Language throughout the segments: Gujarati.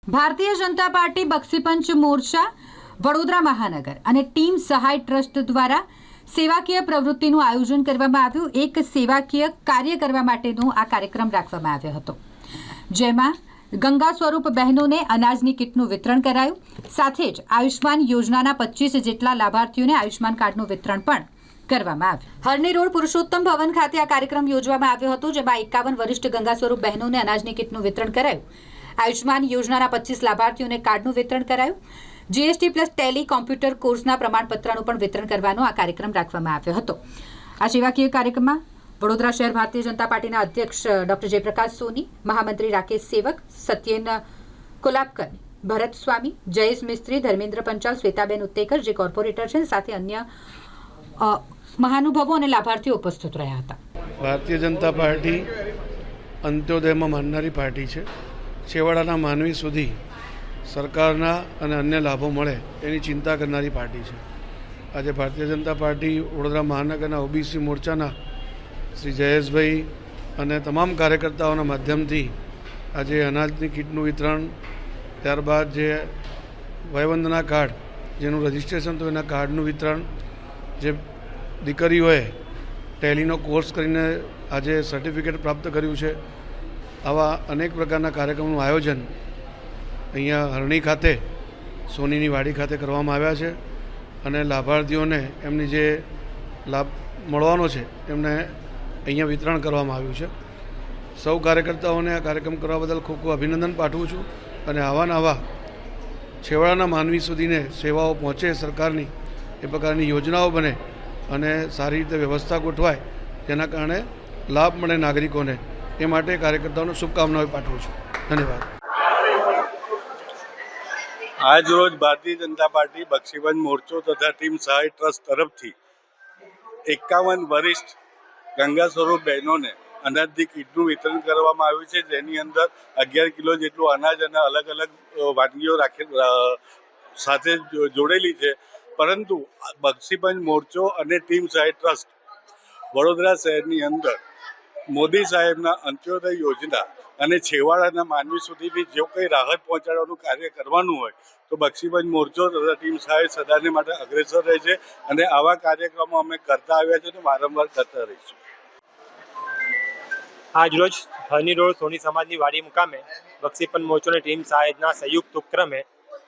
ભારતીય જનતા પાર્ટી બક્ષીપંચ મોરચા વડોદરા મહાનગર અને ટીમ સહાય ટ્રસ્ટ દ્વારા સેવાકીય પ્રવૃત્તિનું આયોજન કરવામાં આવ્યું। એક સેવાકીય કાર્ય કરવા માટેનો આ કાર્યક્રમ રાખવામાં આવ્યો હતો, જેમાં ગંગા સ્વરૂપ બહેનોને અનાજની કીટનું વિતરણ કરાયું। સાથે જ આયુષ્માન યોજનાના 25 જેટલા લાભાર્થીઓને આયુષ્માન કાર્ડનું વિતરણ પણ કરવામાં આવ્યું। હરણી રોડ પુરુષોત્તમ ભવન ખાતે આ કાર્યક્રમ યોજવામાં આવ્યો હતો, જેમાં 51 વરિષ્ઠ ગંગા સ્વરૂપ બહેનોને અનાજની કીટનું વિતરણ કરાયું। આયુષ્માન યોજનાના 25 લાભાર્થીઓને કાર્ડનું વિતરણ કરાયું। જીએસટી પ્લસ ટેલી કોમ્પ્યુટર કોર્સના પ્રમાણપત્રનું પણ વિતરણ કરવાનો આ કાર્યક્રમ રાખવામાં આવ્યો હતો। આ સેવાકીય કાર્યક્રમમાં વડોદરા શહેર ભારતીય જનતા પાર્ટીના અધ્યક્ષ ડોક્ટર જયપ્રકાશ સોની, મહામંત્રી રાકેશ સેવક, સત્યેન કોલાપકર, ભરત સ્વામી, જયેશ મિસ્ત્રી, ધર્મેન્દ્ર પંચાલ, શ્વેતાબેન ઉત્તેકર જે કોર્પોરેટર છે, સાથે અન્ય મહાનુભાવો અને લાભાર્થીઓ ઉપસ્થિત રહ્યા હતા। ભારતીય જનતા પાર્ટી અંત્યોદયમાં માનનારી પાર્ટી છે। છેવાડાના માનવી સુધી સરકારના અને અન્ય લાભો મળે એની ચિંતા કરનારી પાર્ટી છે। આજે ભારતીય જનતા પાર્ટી વડોદરા મહાનગરના ઓબીસી મોરચાના શ્રી જયેશભાઈ અને તમામ કાર્યકર્તાઓના માધ્યમથી આજે અનાજની કીટનું વિતરણ, ત્યારબાદ જે વયવંદના કાર્ડ જેનું રજિસ્ટ્રેશન થયું એના કાર્ડનું વિતરણ, જે દીકરીઓએ ટેલીનો કોર્સ કરીને આજે સર્ટિફિકેટ પ્રાપ્ત કર્યું છે, આવા અનેક પ્રકારના કાર્યક્રમનું આયોજન અહીંયા હરણી ખાતે સોનીની વાડી ખાતે કરવામાં આવ્યા છે અને લાભાર્થીઓને એમની જે લાભ મળવાનો છે એમને અહીંયા વિતરણ કરવામાં આવ્યું છે। સૌ કાર્યકર્તાઓને આ કાર્યક્રમ કરવા બદલ ખૂબ ખૂબ અભિનંદન પાઠવું છું અને આવા છેવાડાના માનવી સુધીને સેવાઓ પહોંચે સરકારની, એ પ્રકારની યોજનાઓ બને અને સારી રીતે વ્યવસ્થા ગોઠવાય, જેના કારણે લાભ મળે નાગરિકોને, એ માટે કાર્યકર્તાઓને શુભકામનાઓ પાઠવું છું। ધન્યવાદ। આજ રોજ ભારતીય જનતા પાર્ટી બક્ષીપંચ મોરચો તથા ટીમ સહાય ટ્રસ્ટ તરફથી 51 વરિષ્ઠ ગંગા સ્વરૂપ બહેનોને અનાજની કીટનું વિતરણ કરવામાં આવ્યું છે, જેની અંદર 11 કિલો જેટલું અનાજ અને અલગ અલગ વાનગીઓ સાથે જોડેલી છે। પરંતુ બક્ષીપંચ મોરચો અને ટીમ સહાય ટ્રસ્ટ વડોદરા શહેરની અંદર મોદી સાહેબના અંત્યોદય યોજના અને છેવાડાના માનવી સુધીની જો કંઈ રાહત પહોંચાડવાનું કાર્ય કરવાનું હોય તો બક્ષીપંચ મોરચો તથા ટીમ સહાય સદાને માટે અગ્રેસર રહે છે અને આવા કાર્યક્રમો અમે કરતા આવ્યા છે અને વારંવાર કરતા રહીશું। આજરોજ હરણી રોડ સોની સમાજની વાડી મુકામે બક્ષીપંચ મોરચો અને ટીમ સહાયના સંયુક્ત ઉપક્રમે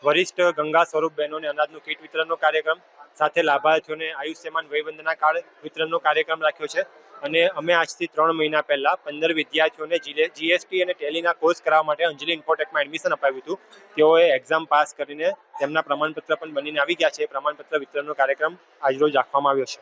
વરિષ્ઠ ગંગા સ્વરૂપ બહેનોને અનાજનું કીટ વિતરણનો કાર્યક્રમ સાથે લાભાર્થીઓને આયુષ્યમાન વયવંદના કાર્ડ વિતરણનો કાર્યક્રમ રાખ્યો છે અને અમે આજથી 3 મહિના પહેલા 15 વિદ્યાર્થીઓને જીએસટી અને ટેલીના કોર્સ કરાવવા માટે અંજલિ ઇન્ફોટેકમાં એડમિશન અપાવ્યું હતું। તેઓએ એક્ઝામ પાસ કરીને તેમના પ્રમાણપત્ર પણ બનીને આવી ગયા છે। પ્રમાણપત્ર વિતરણનો કાર્યક્રમ આજરોજ રાખવામાં આવ્યો છે।